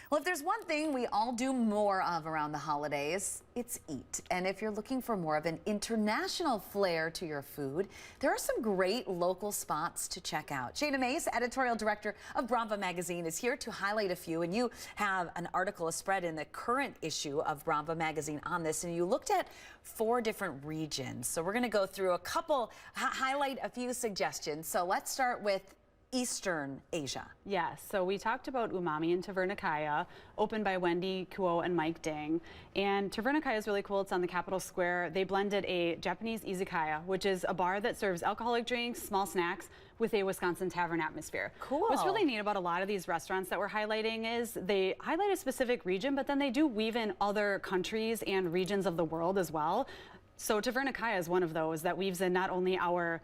Well, if there's one thing we all do more of around the holidays, it's eat. And if you're looking for more of an international flair to your food, there are some great local spots to check out. Shayna Mace, editorial director of Brava magazine, is here to highlight a few. And you have an article, a spread in the current issue of Brava magazine on this. And you looked at 4 different regions. So we're going to go through a couple, highlight a few suggestions. So let's start with Eastern Asia. Yes, so we talked about Umami in Tavernikaya, opened by Wendy Kuo and Mike Ding. And Tavernikaya is really cool. It's on the Capitol Square. They blended a Japanese izakaya, which is a bar that serves alcoholic drinks, small snacks, with a Wisconsin tavern atmosphere. Cool. What's really neat about a lot of these restaurants that we're highlighting is they highlight a specific region, but then they do weave in other countries and regions of the world as well. So Tavernikaya is one of those that weaves in not only our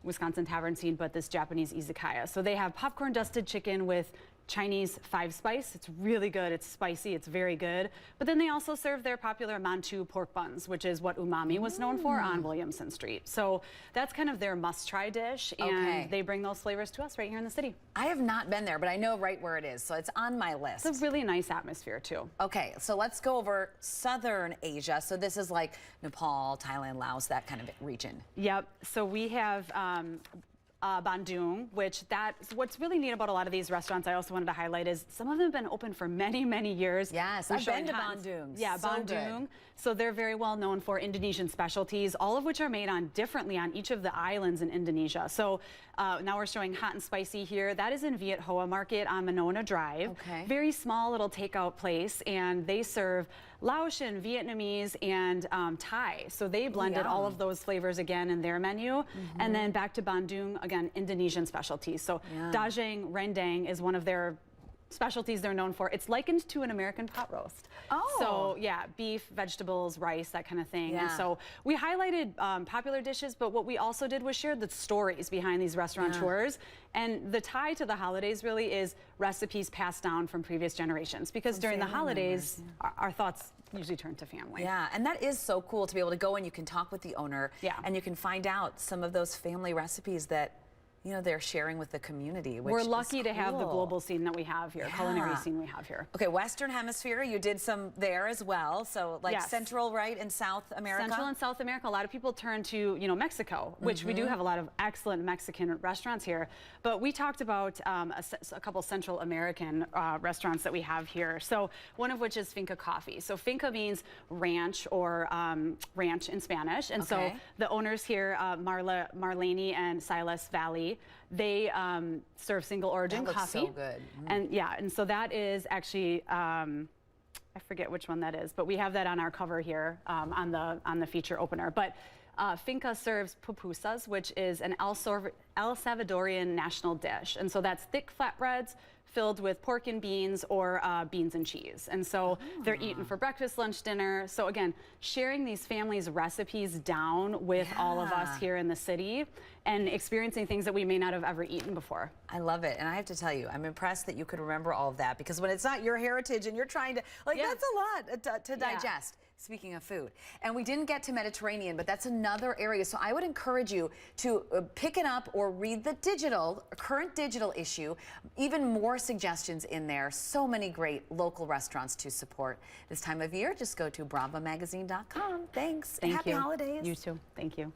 Wisconsin tavern scene, but this Japanese izakaya. So they have popcorn dusted chicken with Chinese 5-spice. It's really good. It's spicy. It's very good. But then they also serve their popular Manchu pork buns, which is what Umami was known for on Williamson Street. So that's kind of their must-try dish, and they bring those flavors to us right here in the city. I have not been there, but I know right where it is, so it's on my list. It's a really nice atmosphere, too. Okay, so let's go over Southern Asia. So this is like Nepal, Thailand, Laos, that kind of region. Yep. So we have Bandung, what's really neat about a lot of these restaurants I also wanted to highlight is some of them have been open for many, many years. Yes, I've been to Bandung. Yeah, so Bandung. Good. So they're very well known for Indonesian specialties, all of which are made on differently on each of the islands in Indonesia. So now we're showing hot and spicy here. That is in Viet Hoa Market on Monona Drive. Okay. Very small little takeout place, and they serve Laotian, Vietnamese, and Thai. So they blended all of those flavors again in their menu. And then back to Bandung, again, Indonesian specialties. So Dajang Rendang is one of their specialties they're known for. It's likened to an American pot roast. Oh. So yeah, beef, vegetables, rice, that kind of thing. Yeah. And so we highlighted popular dishes, but what we also did was share the stories behind these restaurateurs. And the tie to the holidays really is recipes passed down from previous generations, because during the holidays, our thoughts usually turn to family. Yeah, and that is so cool to be able to go and you can talk with the owner, and you can find out some of those family recipes that they're sharing with the community. Which we're lucky is to have the cool. global scene that we have here, culinary scene we have here. Okay, Western Hemisphere, you did some there as well. So like Central, right, and South America? Central and South America. A lot of people turn to, Mexico, which we do have a lot of excellent Mexican restaurants here. But we talked about a couple Central American restaurants that we have here. So one of which is Finca Coffee. So Finca means ranch, or ranch in Spanish. And so the owners here, Marlene and Silas Valley, they serve single origin coffee. So good. And so that is actually I forget which one that is, but we have that on our cover here on the feature opener. But Finca serves pupusas, which is an El Salvadorian national dish, and so that's thick flatbreads filled with pork and beans, or beans and cheese. And so they're eaten for breakfast, lunch, dinner. So again, sharing these families' recipes down with all of us here in the city and experiencing things that we may not have ever eaten before. I love it. And I have to tell you, I'm impressed that you could remember all of that, because when it's not your heritage and you're trying to, that's a lot to digest. Speaking of food. And we didn't get to Mediterranean, but that's another area. So I would encourage you to pick it up or read the current digital issue. Even more suggestions in there. So many great local restaurants to support this time of year. Just go to bravamagazine.com. Thanks. Thank you. Happy holidays. You too. Thank you.